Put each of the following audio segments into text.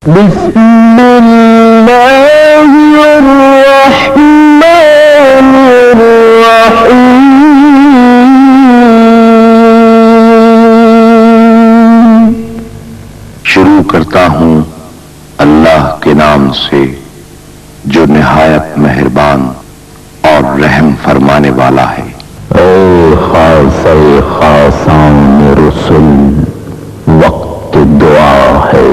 بسم اللہ الرحمن الرحیم۔ شروع کرتا ہوں اللہ کے نام سے جو نہایت مہربان اور رحم فرمانے والا ہے۔ اے خاص خاصان رسول، وقت دعا ہے،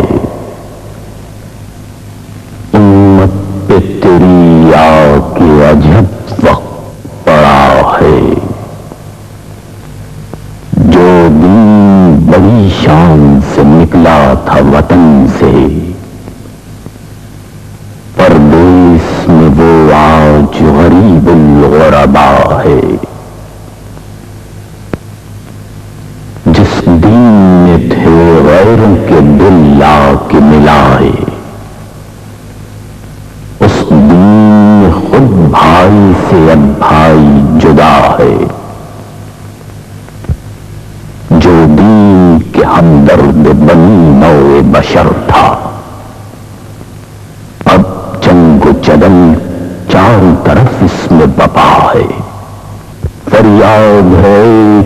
امت پہ تیری آ کے عجب وقت پڑا ہے۔ جو دن بڑی شان سے نکلا تھا وطن سے، پردیس میں وہ آج غریب الغربا ہے۔ جس دین میں تھے غیروں کے دل لا کے ملائے، اس دین میں خود بھائی سے اب بھائی جدا ہے۔ جو دین کے ہمدرد بنی نوع بشر تھا، اب جنگ و جدل چاروں طرف اس میں بپا ہے۔ فریاد ہے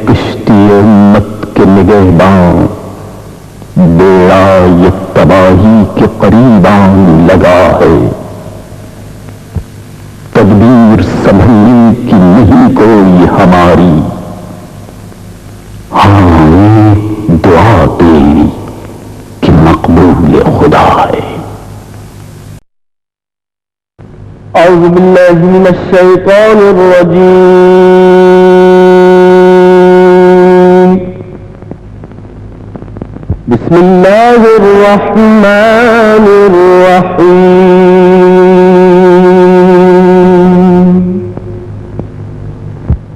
کشتی امت کے نگہباں، بیڑا یہ تباہی کے قریبان لگا ہے۔ تدبیر سنبھلنے کی نہیں کوئی ہماری، ہاں دعا تیری کہ مقبول خدا ہے۔ اعوذ باللہ من الشیطان الرجیم، بسم اللہ الرحمن الرحیم۔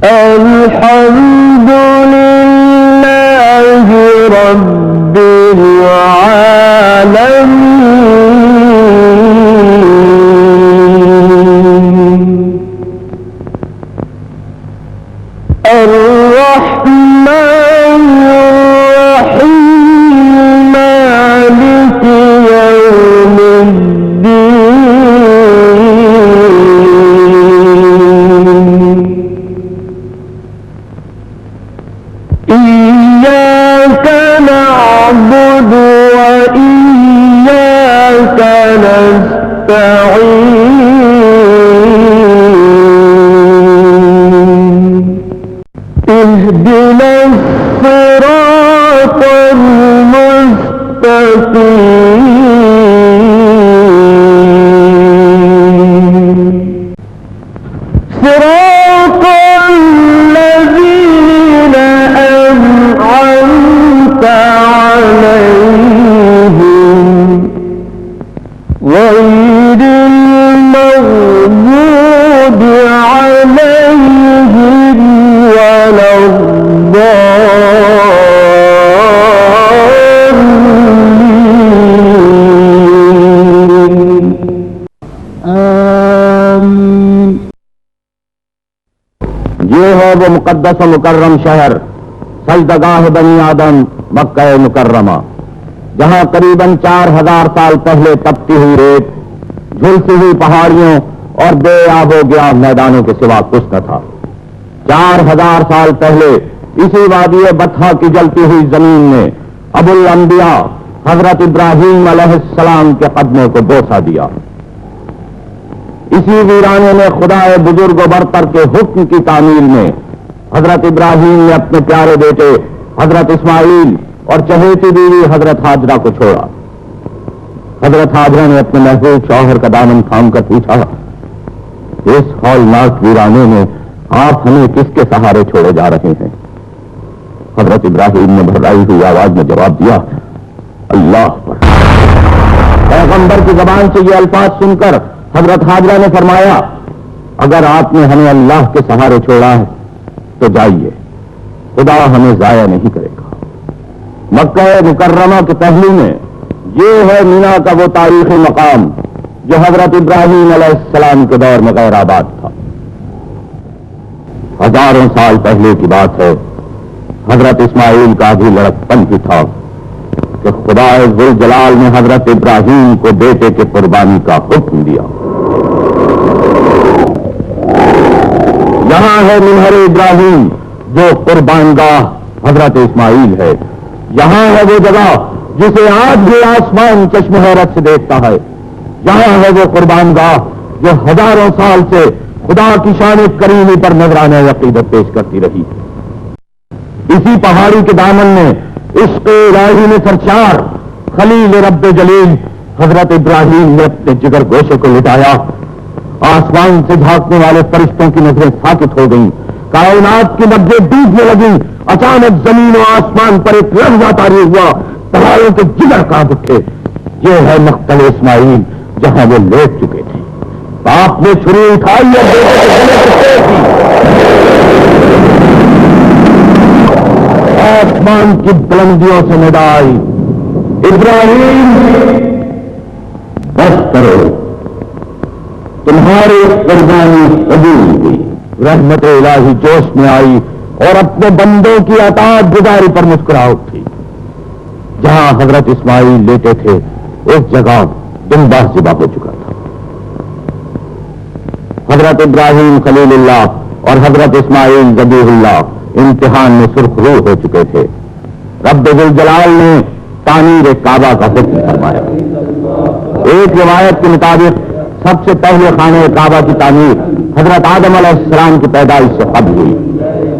الحمد للہ رب العالمین، الرحمن الرحیم، مالک یوم الدین، إياك نعبد وإياك نستعين، اهدنا الصراط المستقيم، صراط الذين أنعمت عليهم غير المغضوب عليهم ولا الضالين، آمين۔ یہ ہے وہ مقدس و مکرم شہر، سجدگاہ بنی آدم، مکہ مکرمہ، جہاں قریباً 4000 سال پہلے تپتی ہوئی ریت، جھلسی ہوئی پہاڑیوں اور بے آب و گیا میدانوں کے سوا کچھ نہ تھا۔ 4000 سال پہلے اسی وادی بطحا کی جلتی ہوئی زمین میں ابو الانبیاء حضرت ابراہیم علیہ السلام کے قدموں کو بوسہ دیا۔ اسی ویرانے میں خدا بزرگ و برتر کے حکم کی تعمیل میں حضرت ابراہیم نے اپنے پیارے بیٹے حضرت اسماعیل اور چہیتی بیوی حضرت ہاجرہ کو چھوڑا۔ حضرت ہاجرہ نے اپنے محبوب شوہر کا دامن تھام کر پوچھا، اس ہولناک ویرانے میں آپ ہمیں کس کے سہارے چھوڑے جا رہے ہیں؟ حضرت ابراہیم نے بھرائی ہوئی آواز میں جواب دیا، اللہ پر۔ پیغمبر کی زبان سے یہ الفاظ سن کر حضرت ہاجرہ نے فرمایا، اگر آپ نے ہمیں اللہ کے سہارے چھوڑا ہے تو جائیے، خدا ہمیں ضائع نہیں کرے گا۔ مکہ مکرمہ کے پہلو میں یہ ہے مینا کا وہ تاریخی مقام جو حضرت ابراہیم علیہ السلام کے دور میں غیر آباد تھا۔ ہزاروں سال پہلے کی بات ہے، حضرت اسماعیل کا بھی لڑکپن ہی تھا کہ خدا ذل جلال نے حضرت ابراہیم کو بیٹے کے قربانی کا حکم دیا. یہاں ہے منہر ابراہیم جو قربان گاہ حضرت اسماعیل ہے. یہاں ہے وہ جگہ جسے آج بھی آسمان چشم حیرت سے دیکھتا ہے. یہاں ہے وہ قربان گاہ جو ہزاروں سال سے خدا کی شان کریمی پر نذرانہ عقیدت پیش کرتی رہی. اسی پہاڑی کے دامن میں عشق الہی میں سرشار خلیل رب جلیل حضرت ابراہیم نے اپنے جگر گوشے کو لٹایا. آسمان سے جھانکنے والے فرشتوں کی نظریں ساکت ہو گئیں. کائنات کی نبضیں ڈوبنے لگیں. اچانک زمین و آسمان پر ایک لفظ طاری ہوا. پہاڑوں کے جگر کانپ اٹھے. یہ ہے مقتل اسماعیل جہاں وہ لیٹ چکے تھے. باپ نے چھری اٹھائی اور بیٹے کے گلے کو توڑ دی. آسمان کی بلندیوں سے ندا آئی. ابراہیم بس کرو, تمہاری قربانی قبول ہوئی. رحمت الہی جوش میں آئی اور اپنے بندوں کی اطاعت گزاری پر مسکرا اٹھی. جہاں حضرت اسماعیل لیٹے تھے اس جگہ دمبا ذبح ہو چکا تھا. حضرت ابراہیم خلیل اللہ اور حضرت اسماعیل ذبیح اللہ امتحان میں سرخ روح ہو چکے تھے. رب ذل جلال نے تعمیر کعبہ کا حکم فرمایا. ایک روایت کے مطابق سب سے پہلے خانہ کعبہ کی تعمیر حضرت آدم علیہ السلام کی پیدائش سے قبل ہوئی.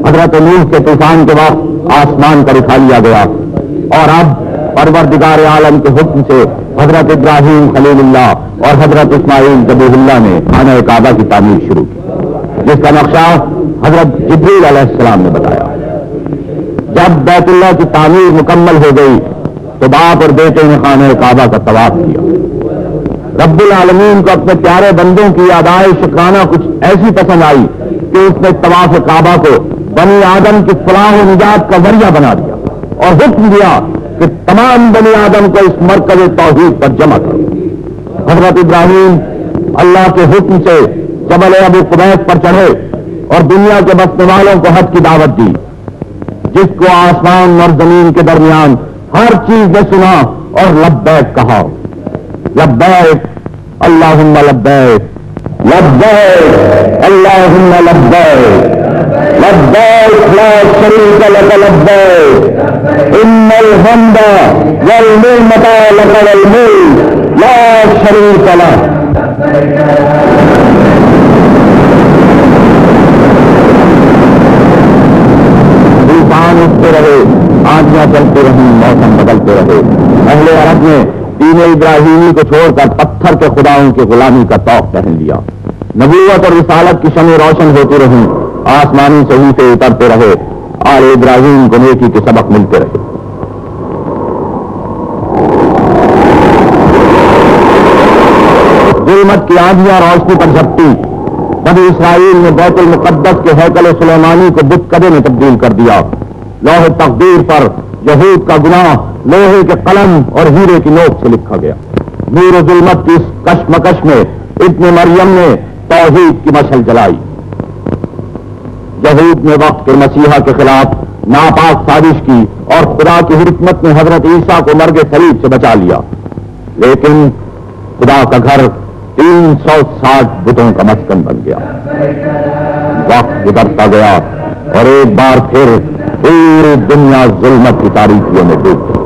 حضرت نوح کے طوفان کے وقت آسمان پر اٹھا لیا گیا اور اب پروردگار عالم کے حکم سے حضرت ابراہیم خلیل اللہ اور حضرت اسماعیل ذبیح اللہ نے خانہ کعبہ کی تعمیر شروع کی, جس کا نقشہ حضرت جبریل علیہ السلام نے بتایا. جب بیت اللہ کی تعمیر مکمل ہو گئی تو باپ اور بیٹے نے خانہ کعبہ کا طواف کیا. رب العالمین کو اپنے پیارے بندوں کی ادائے شکرانہ کچھ ایسی پسند آئی کہ اس نے طواف کعبہ کو بنی آدم کی فلاح و نجات کا ذریعہ بنا دیا اور حکم دیا کہ تمام بنی آدم کو اس مرکز توحید پر جمع کرو. حضرت ابراہیم اللہ کے حکم سے جبل ابو قبیس پر چڑھے اور دنیا کے بسنے والوں کو حج کی دعوت دی, جس کو آسمان اور زمین کے درمیان ہر چیز نے سنا اور لبیک کہا. لبیک اللہم لبیک, لبیک اللہم لبیک, لبیک لا شریک لک لبیک, ان الحمد والنعمت لک والملک لا شریک لک. طوفان اٹھتے رہے, آندیاں چلتی رہیں, موسم بدلتے رہے. اہل عرب نے دین ابراہیمی کو چھوڑ کر پتھر کے خداؤں کی غلامی کا طوق پہن لیا. نبوت اور رسالت کی شمع روشن ہوتی رہیں, آسمانی صحیفے اترتے رہے, آل ابراہیم کو نیکی کے سبق ملتے رہے. ظلمت کی آندیاں روشنی پر جھپٹی. بنی اسرائیل نے بیت المقدس کے ہیکل سلیمانی کو بت کدے میں تبدیل کر دیا. لوح تقدیر پر یہود کا گناہ لوہے کے قلم اور ہیرے کی نوک سے لکھا گیا. نور و ظلمت کی اس کشمکش میں ابن مریم نے توحید کی مشعل جلائی. یہود نے وقت کے مسیحا کے خلاف ناپاک سازش کی اور خدا کی حکمت نے حضرت عیسیٰ کو مرگ صلیب سے بچا لیا. لیکن خدا کا گھر 360 بتوں کا مسکن بن گیا. وقت گزرتا گیا اور ایک بار پھر پوری دنیا ظلمت کی تاریکیوں میں ڈوب گئی.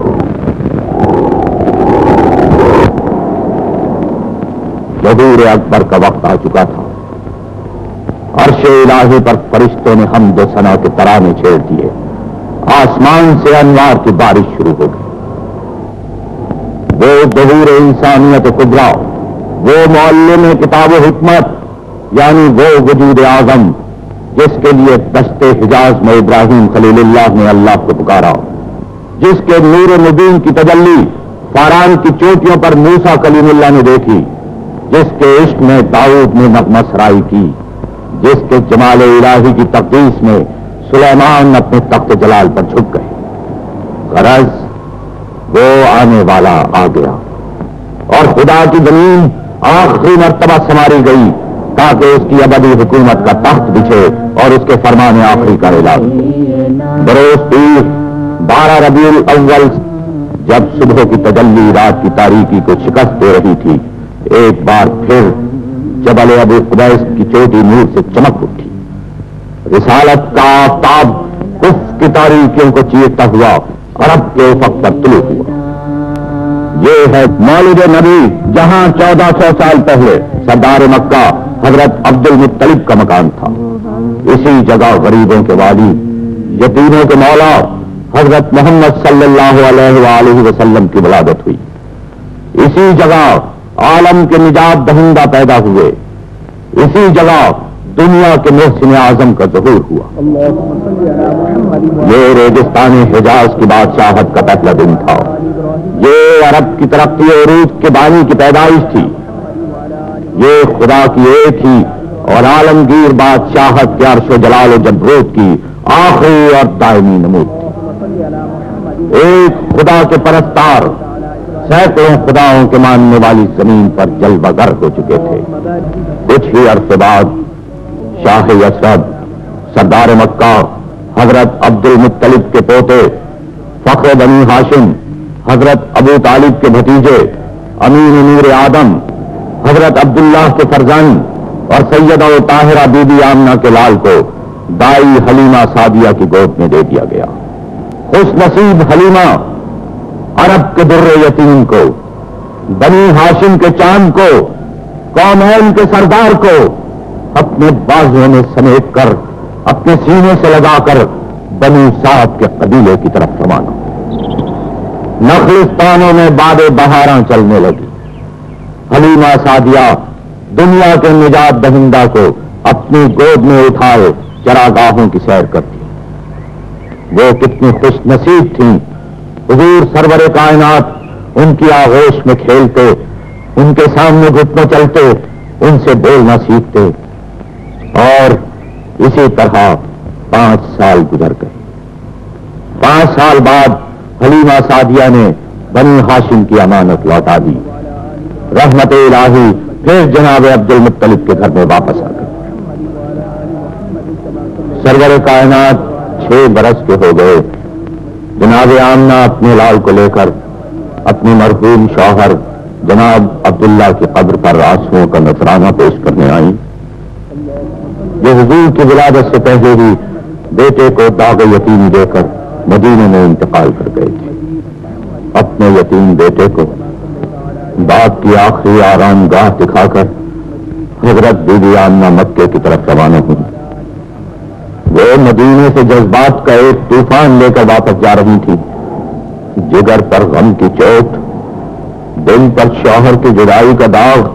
ظہور اکبر کا وقت آ چکا تھا. عرش الہی پر فرشتوں نے حمد و ثنا کے ترانے چھیڑ دیے. آسمان سے انوار کی بارش شروع ہو گئی. وہ ظہور انسانیت کبریٰ, وہ معلم کتاب و حکمت, یعنی وہ وجود اعظم جس کے لیے دشت حجاز میں ابراہیم خلیل اللہ نے اللہ کو پکارا, جس کے نور مبین کی تجلی فاران کی چوٹیوں پر موسیٰ کلیم اللہ نے دیکھی, جس کے عشق میں داؤد نے نغمہ سرائی کی, جس کے جمال الہی کی تقدیس میں سلیمان اپنے تخت جلال پر جھک گئے. غرض وہ آنے والا آ گیا اور خدا کی زمین آخری مرتبہ سنواری گئی تاکہ اس کی ابدی حکومت کا تخت بچھے اور اس کے فرمان آخری کا اعلان. بروز پیر 12 ربیع الاول جب صبح کی تجلی رات کی تاریکی کو شکست دے رہی تھی، ایک بار پھر جبل ابو قبیس کی چوٹی نور سے چمک اٹھی۔ رسالت کا آفتاب کفر کی تاریکیوں کو چیرتا ہوا عرب کے افق پر طلوع ہوا۔ یہ ہے مولد نبی، جہاں 1400 سال پہلے سردار مکہ حضرت عبد المطلب کا مکان تھا۔ اسی جگہ غریبوں کے والی، یتیموں کے مولا حضرت محمد صلی اللہ علیہ وآلہ وسلم کی ولادت ہوئی۔ اسی جگہ عالم کے نجات دہندہ پیدا ہوئے۔ اسی جگہ دنیا کے محسن اعظم کا ظہور ہوا۔ یہ ریگستان حجاز کی بادشاہت کا پہلا دن تھا۔ یہ عرب کی ترقی اور عروج کے بانی کی پیدائش تھی۔ یہ خدا کی ایک ہی اور عالمگیر بادشاہت کے عرش و جلال و جبروت کی آخری اور دائمی نمود تھی۔ ایک خدا کے پرستار سینکڑوں خداؤں کے ماننے والی زمین پر جلوہ گر ہو چکے تھے۔ کچھ ہی عرصے بعد شاہ یثرب سردار مکہ حضرت عبد المطلب کے پوتے فخر بنی ہاشم حضرت ابو طالب کے بھتیجے امین نور آدم حضرت عبداللہ کے فرزند اور سیدہ و طاہرہ بی بی آمنہ کے لال کو دائی حلیمہ سعدیہ کی گود میں دے دیا گیا۔ خوش نصیب حلیمہ عرب کے در یتیم کو، بنی ہاشم کے چاند کو، قومین کے سردار کو اپنے بازوؤں میں سمیٹ کر اپنے سینے سے لگا کر بنی سعد کے قبیلے کی طرف روانہ۔ نخلستانوں میں باد بہاراں چلنے لگی۔ حلیمہ سعدیہ دنیا کے نجات دہندہ کو اپنی گود میں اٹھائے چراگاہوں کی سیر کرتی۔ وہ کتنی خوش نصیب تھیں، حضور سرور کائنات ان کی آغوش میں کھیلتے، ان کے سامنے گھٹنے چلتے، ان سے بولنا سیکھتے۔ اور اسی طرح 5 سال گزر گئے۔ 5 سال بعد حلیمہ سعدیہ نے بنی ہاشم کی امانت لوٹا دی۔ رحمت الہی پھر جناب عبد المطلب کے گھر میں واپس آ گئی۔ سرور کائنات 6 برس کے ہو گئے۔ جناب آمنہ اپنے لال کو لے کر اپنے مرحوم شوہر جناب عبداللہ کی قبر پر آنسوؤں کا نذرانہ پیش کرنے آئی۔ جو حضور کی ولادت سے پہلے ہی بیٹے کو داغ یتیم دے کر مدینے میں انتقال کر گئے تھے۔ اپنے یتیم بیٹے کو باپ کی آخری آرام گاہ دکھا کر حضرت بی بی آمنہ مکے کی طرف روانہ ہوئی۔ وہ مدینے سے جذبات کا ایک طوفان لے کر واپس جا رہی تھی۔ جگر پر غم کی چوٹ، دل پر شوہر کی جدائی کا داغ،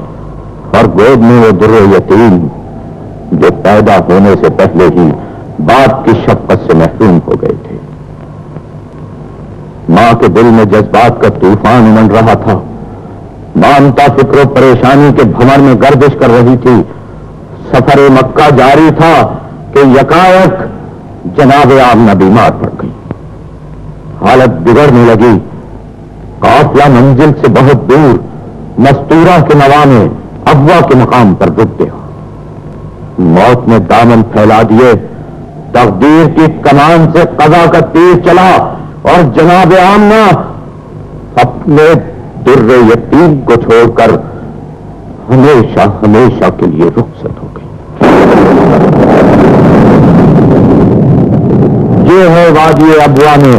اور گود میں وہ در یتیم جو پیدا ہونے سے پہلے ہی باپ کی شفقت سے محروم ہو گئے تھے۔ ماں کے دل میں جذبات کا طوفان امن رہا تھا۔ مامتا فکر و پریشانی کے بھنور میں گردش کر رہی تھی۔ سفر مکہ جاری تھا کہ یکایک جناب آمنہ بیمار پڑ گئی۔ حالت بگڑنے لگی۔ قافلہ منزل سے بہت دور مستورہ کے نواح میں ابوا کے مقام پر رک گیا۔ موت نے دامن پھیلا دیے۔ تقدیر کی کمان سے قضا کا تیر چلا اور جناب آمنہ اپنے در یتیم کو چھوڑ کر ہمیشہ ہمیشہ کے لیے رخصت ہو گئی۔ یہ ہے وادی ابوا میں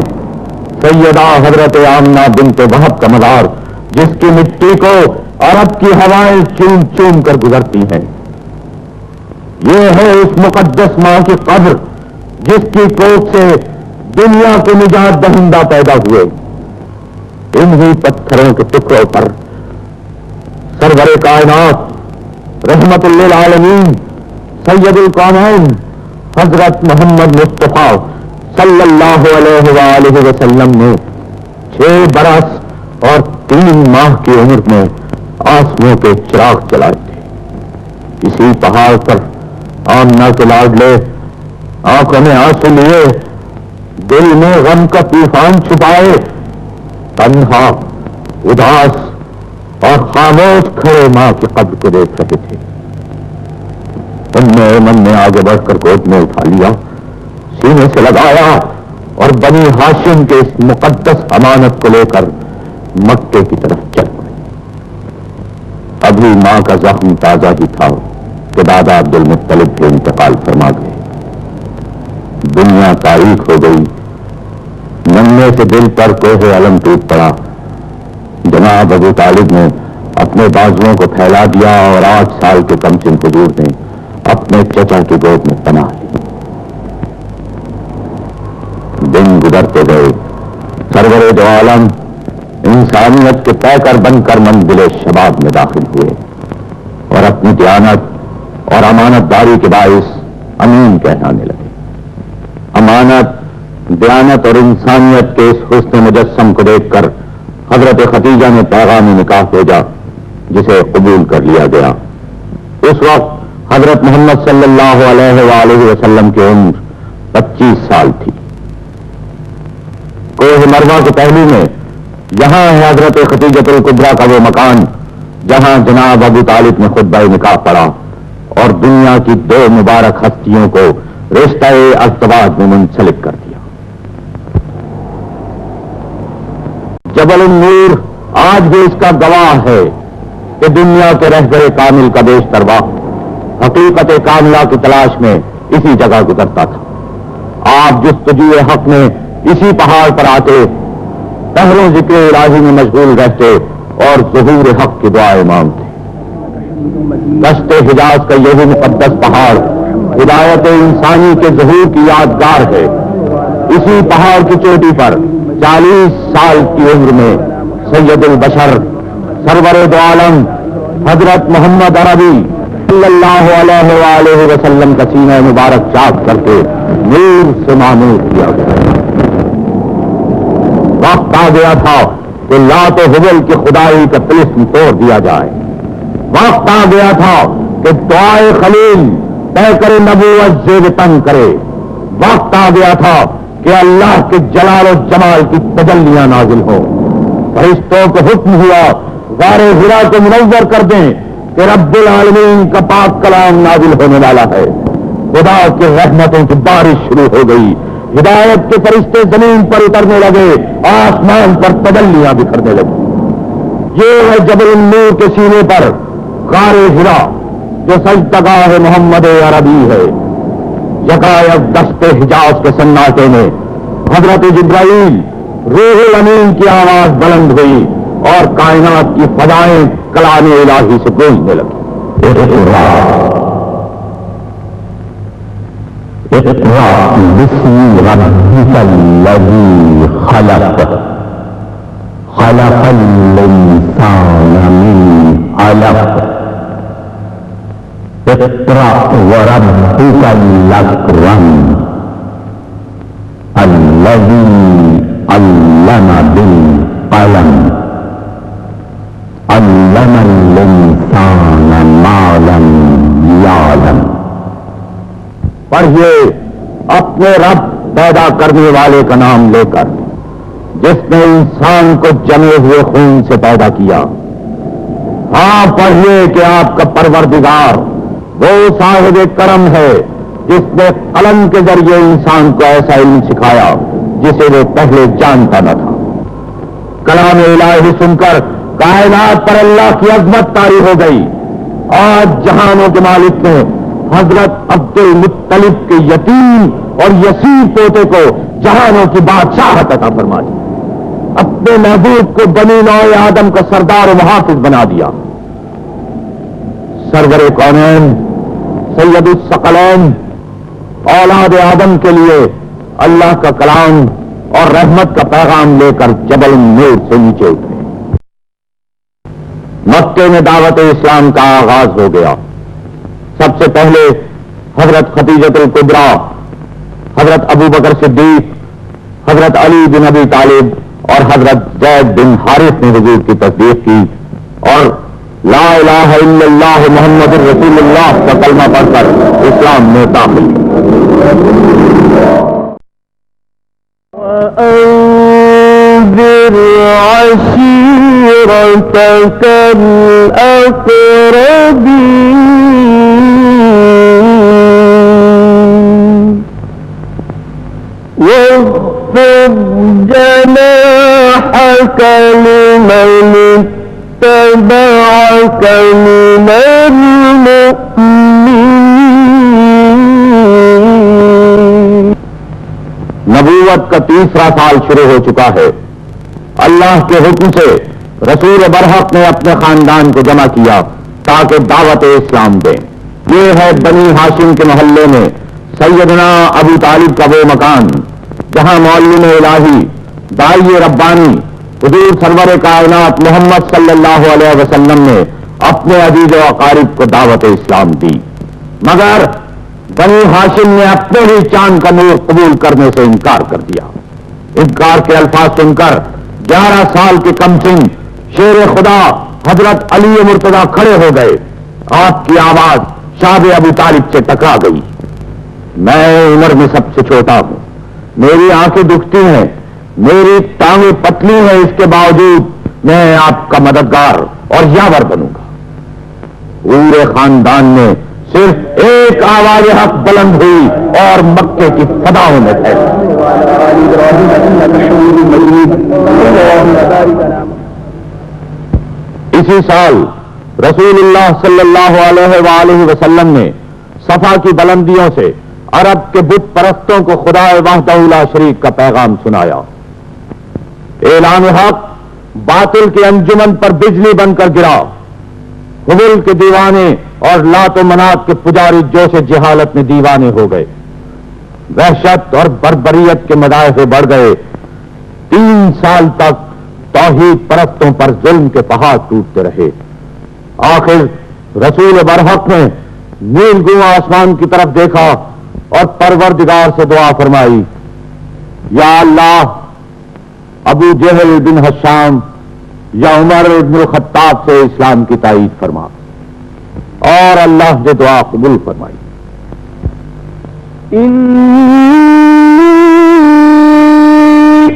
سیدہ حضرت آمنہ بنت وہب کا مزار، جس کی مٹی کو عرب کی ہوائیں چوم چوم کر گزرتی ہیں۔ یہ ہے اس مقدس ماں کی قبر جس کی کوکھ سے دنیا کے نجات دہندہ پیدا ہوئے۔ انہی پتھروں کے ٹکڑوں پر سرور کائنات رحمت للعالمین سید القومین حضرت محمد مصطفیٰ صلی اللہ علیہ وآلہ وسلم نے 6 برس اور 3 ماہ کی عمر میں آنسوؤں کے چراغ چلائے تھے۔ اسی پہاڑ پر آمنہ کے لاڈلے آنکھوں میں آنسو لیے، دل میں غم کا طوفان چھپائے، تنہا، اداس اور خاموش کھڑے ماں کی قبر کو دیکھ رہے تھے۔ من نے آگے بڑھ کر گود میں اٹھا لیا، سینے سے لگایا اور بنی ہاشم کے اس مقدس امانت کو لے کر مکے کی طرف چل پڑے۔ ابھی ماں کا زخم تازہ ہی تھا کہ دادا عبد المطلب کے انتقال فرما گئے۔ دنیا تاریخ ہو گئی، ننے سے دل پر کوہ علم ٹوٹ پڑا۔ جناب ابو طالب نے اپنے بازوؤں کو پھیلا دیا اور 8 سال کے کمسن حضور نے اپنے چچا کی گود میں پناہ لی۔ دن گزرتے گئے، سرور دو عالم انسانیت کے پیکر بن کر منزل شباب میں داخل ہوئے اور اپنی دیانت اور امانت داری کے باعث امین کہلانے لگے۔ امانت، دیانت اور انسانیت کے اس حسن مجسم کو دیکھ کر حضرت خدیجہ نے پیغام نکاح بھیجا، جسے قبول کر لیا گیا۔ اس وقت حضرت محمد صلی اللہ علیہ وآلہ وسلم کی عمر 25 سال تھی۔ کوہ مروہ کے پہلو میں یہاں ہے حضرت خدیجۃ الکبریٰ کا وہ مکان جہاں جناب ابو طالب نے خطبہ نکاح پڑھا اور دنیا کی 2 مبارک ہستیوں کو رشتہ ارتباط میں منسلک کر دیا۔ جبل النور آج بھی اس کا گواہ ہے کہ دنیا کے رہبر کامل کا بیشتر وقت حقیقت کاملہ کی تلاش میں اسی جگہ گزرتا تھا۔ آپ جستجو حق میں اسی پہاڑ پر آتے، پہلوں ذکر الہی میں مشغول رہتے اور ظہور حق کی دعائیں مانگتے۔ دشت حجاز کا یہی مقدس پہاڑ ہدایت انسانی کے ظہور کی یادگار ہے۔ اسی پہاڑ کی چوٹی پر 40 سال کی عمر میں سید البشر سرور دو عالم حضرت محمد عربی صلی اللہ علیہ وآلہ وسلم کا سینہ مبارک چاک کر کے نور سے معمور کیا گیا۔ وقت آ گیا تھا کہ لات و حبل کی خدائی کا طلسم توڑ دیا جائے۔ وقت آ گیا تھا کہ دعائے خلیل طے کرے نبوت زیب تن کرے۔ وقت آ گیا تھا کہ اللہ کے جلال و جمال کی تجلیاں نازل ہوں۔ فرشتوں کو حکم ہوا غار حرا کو منور کر دیں کہ رب العالمین کا پاک کلام نازل ہونے والا ہے۔ خدا کی رحمتوں کی بارش شروع ہو گئی، ہدایت کے فرشتے زمین پر اترنے لگے، آسمان پر تجلیاں بکھرنے لگی۔ یہ ہے جبل النور کے سینے پر غار حرا جو سجدگاہ محمد عربی ہے۔ یکایک دشت حجاز کے سناٹے میں حضرت جبرائیل روح الامین کی آواز بلند ہوئی اور کائنات کی فضائیں کلام الہی سے گونجنے لگی۔ اقرأ باسم ربك الذي خلق خلق الإنسان من علق اقرأ وربك الأكرم الذي علم بالقلم علم الإنسان ما لم يعلم۔ پڑھیے اپنے رب پیدا کرنے والے کا نام لے کر، جس نے انسان کو جمے ہوئے خون سے پیدا کیا۔ ہاں پڑھیے کہ آپ کا پروردگار وہ صاحب کرم ہے جس نے قلم کے ذریعے انسان کو ایسا علم سکھایا جسے وہ پہلے جانتا نہ تھا۔ کلام الہی سن کر کائنات پر اللہ کی عظمت طاری ہو گئی۔ آج جہانوں کے مالک نے حضرت عبد المطلب کے یتیم اور یسیر پوتے کو جہانوں کی بادشاہت عطا فرما دی۔ اپنے محبوب کو بنی نوع آدم کا سردار و محافظ بنا دیا۔ سرور کونین سید الثقلین اولاد آدم کے لیے اللہ کا کلام اور رحمت کا پیغام لے کر جبل النور سے نیچے اترے۔ مکے میں دعوت اسلام کا آغاز ہو گیا۔ سب سے پہلے حضرت خدیجۃ الکبریٰ، حضرت ابو بکر صدیق، حضرت علی بن ابی طالب اور حضرت زید بن حارث نے حضور کی تصدیق کی اور لا الہ الا اللہ محمد رسول اللہ کا کلمہ پڑھ کر اسلام میں داخل وأنذر عشيرتك الأقربين واخفض جناحك لمن اتبعك من المؤمنين. نبوت کا تیسرا سال شروع ہو چکا ہے. اللہ کے حکم سے رسول برحق نے اپنے خاندان کو جمع کیا تاکہ دعوت اسلام دیں. یہ ہے بنی ہاشم کے محلے میں سیدنا ابو طالب کا وہ مکان جہاں معلم الہی داعی ربانی حضور سرور کائنات محمد صلی اللہ علیہ وسلم نے اپنے عزیز و اقارب کو دعوت اسلام دی. مگر بنی ہاشم نے اپنے ہی چاند کا نور قبول کرنے سے انکار کر دیا. انکار کے الفاظ سن کر 11 سال کے کم سن شیر خدا حضرت علی مرتضیٰ کھڑے ہو گئے. آپ کی آواز شاب ابو طالب سے ٹکرا گئی. میں عمر میں سب سے چھوٹا ہوں, میری آنکھیں دکھتی ہیں, میری ٹانگیں پتلی ہیں, اس کے باوجود میں آپ کا مددگار اور یاور بنوں گا. پورے خاندان میں صرف ایک آواز حق بلند ہوئی اور مکے کی فضاؤں میں پھیلی. اسی سال رسول اللہ صلی اللہ علیہ وآلہ وسلم نے صفا کی بلندیوں سے عرب کے بت پرستوں کو خدا وحدہ لا شریک کا پیغام سنایا. اعلان حق باطل کے انجمن پر بجلی بن کر گرا. حبل کے دیوانے اور لات و منات کے پجاری جوش جہالت میں دیوانے ہو گئے. وحشت اور بربریت کے مداحے بڑھ گئے. 3 سال تک توحید پرستوں پر ظلم کے پہاڑ ٹوٹتے رہے. آخر رسول برحق نے نیل گوں آسمان کی طرف دیکھا اور پروردگار سے دعا فرمائی, یا اللہ ابو جہل بن حشام یا عمر بن الخطاب سے اسلام کی تائید فرما. اور اللہ نے دعا قبول فرمائی.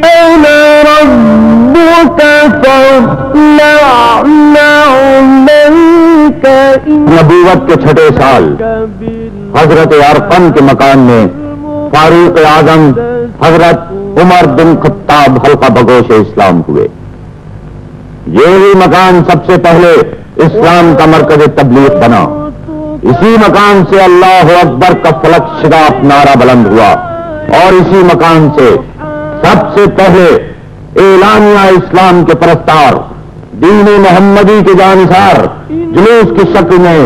أنا ربك فاخلع عليك. نبوت کے 6 سال حضرت ارقم کے مکان میں فاروق اعظم حضرت عمر بن خطاب حلقہ بگوش اسلام ہوئے. یہی مکان سب سے پہلے اسلام کا مرکز تبلیغ بنا. اسی مکان سے اللہ اکبر کا فلک شگاف نعرہ بلند ہوا اور اسی مکان سے سب سے پہلے اعلانیہ اسلام کے پرستار دین محمدی کے جانثار جلوس کی شکل میں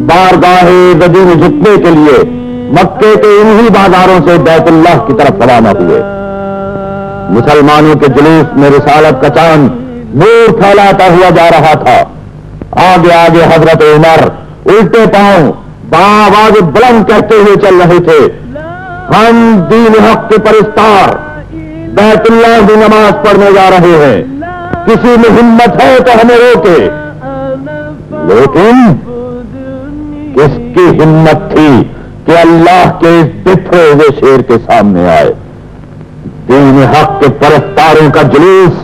بارگاہ بدی میں جھکنے کے لیے مکے کے انہی بازاروں سے بیت اللہ کی طرف روانہ ہوئے. مسلمانوں کے جلوس میں رسالت کا چاند نور پھیلاتا ہوا جا رہا تھا. آگے آگے حضرت عمر الٹے پاؤں بآواز بلند کہتے ہوئے چل رہے تھے, ہم دین حق کے پرستار بیت اللہ کی نماز پڑھنے جا رہے ہیں, کسی میں ہمت ہے تو ہمیں روکے. لیکن کس کی ہمت تھی کہ اللہ کے اس بکھرے ہوئے شیر کے سامنے آئے. دین حق کے پرستاروں کا جلوس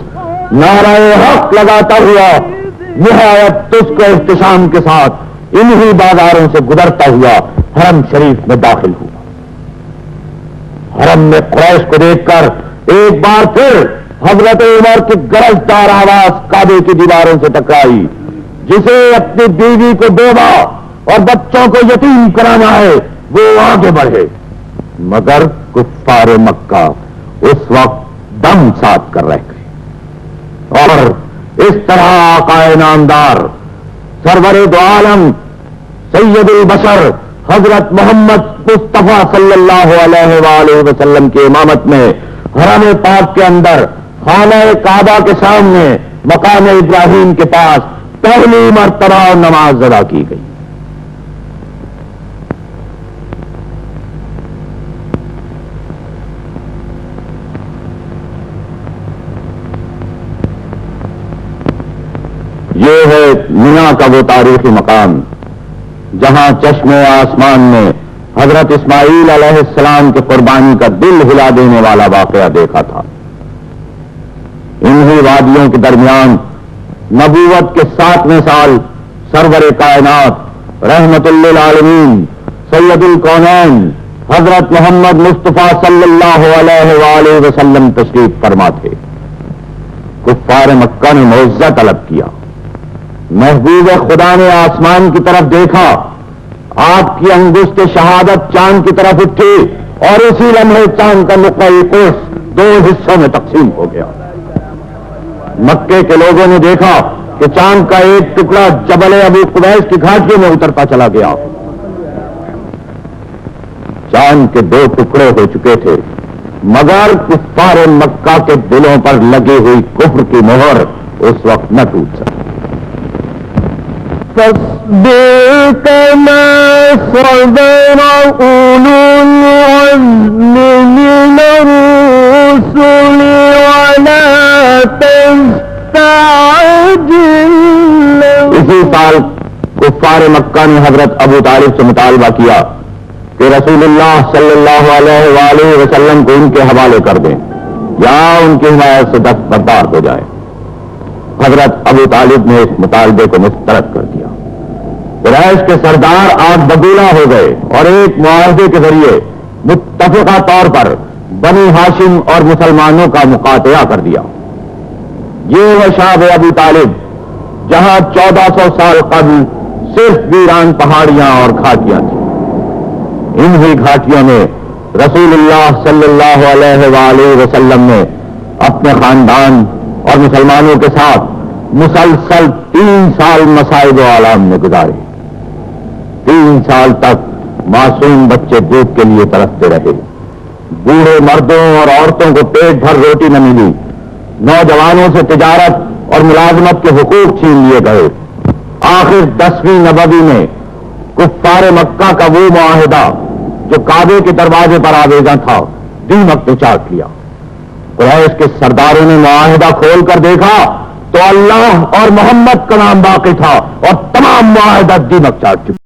نعرہ حق لگاتا ہوا نہایت تجھ کو احتشام کے ساتھ انہی بازاروں سے گزرتا ہوا حرم شریف میں داخل ہوا. حرم میں قریش کو دیکھ کر ایک بار پھر حضرت عمر کی گرجدار آواز کعبے کی دیواروں سے ٹکرائی, جسے اپنی بیوی کو بیوہ اور بچوں کو یتیم کرانا ہے وہ آگے بڑھے. مگر کفار مکہ اس وقت دم ساتھ کر رہ گئے. اور اس طرح آقا نامدار سرور دو عالم سید البشر حضرت محمد مصطفیٰ صلی اللہ علیہ وآلہ وسلم کی امامت میں حرم پاک کے اندر خانہ کعبہ کے سامنے مقام ابراہیم کے پاس پہلی مرتبہ نماز ادا کی گئی. یہ ہے مینا کا وہ تاریخی مقام جہاں چشم آسمان میں حضرت اسماعیل علیہ السلام کی قربانی کا دل ہلا دینے والا واقعہ دیکھا تھا. انہی وادیوں کے درمیان نبوت کے 7ویں سال سرور کائنات رحمت للعالمین سید الکونین حضرت محمد مصطفیٰ صلی اللہ علیہ وآلہ وسلم تشریف فرما تھے۔ کفار مکہ نے معجزہ طلب کیا۔ محبوب خدا نے آسمان کی طرف دیکھا، آپ کی انگشت شہادت چاند کی طرف اٹھی اور اسی لمحے چاند کا نقطۂ قرص دو حصوں میں تقسیم ہو گیا۔ مکے کے لوگوں نے دیکھا کہ چاند کا ایک ٹکڑا جبل ابو قبیس کی گھاٹیوں میں اترتا چلا گیا۔ چاند کے دو ٹکڑے ہو چکے تھے، مگر کفار مکہ کے دلوں پر لگی ہوئی کفر کی مہر اس وقت نہ ٹوٹ سکی۔ فاصبر كما صبر أولو العزم من الرسل ولا تستعجل لهم۔ اسی سال کفار مکہ نے حضرت ابو طالب سے مطالبہ کیا کہ رسول اللہ صلی اللہ علیہ وآلہ وسلم کو ان کے حوالے کر دیں یا ان کی حمایت سے دستبردار ہو جائے۔ حضرت ابو طالب نے اس مطالبے کو مسترد کر دیا۔ قریش کے سردار آگ بگولا ہو گئے اور ایک معاہدے کے ذریعے متفقہ طور پر بنی ہاشم اور مسلمانوں کا مقاطعہ کر دیا۔ یہ وہ شعب ابو طالب جہاں 1400 سال قبل صرف ویران پہاڑیاں اور گھاٹیاں تھیں۔ انہی گھاٹیوں میں رسول اللہ صلی اللہ علیہ وآلہ وسلم نے اپنے خاندان اور مسلمانوں کے ساتھ مسلسل 3 سال مصائب و آلام میں گزارے۔ 3 سال تک معصوم بچے دودھ کے لیے ترستے رہے، بوڑھے مردوں اور عورتوں کو پیٹ بھر روٹی نہ ملی، نوجوانوں سے تجارت اور ملازمت کے حقوق چھین لیے گئے۔ آخر 10ویں نبوی میں کفار مکہ کا وہ معاہدہ جو کعبے کے دروازے پر آویزاں تھا دیمک نے چاٹ لیا۔ قریش کے سرداروں نے معاہدہ کھول کر دیکھا تو اللہ اور محمد کا نام باقی تھا اور تمام معاہدہ دیمک چاٹ چکا۔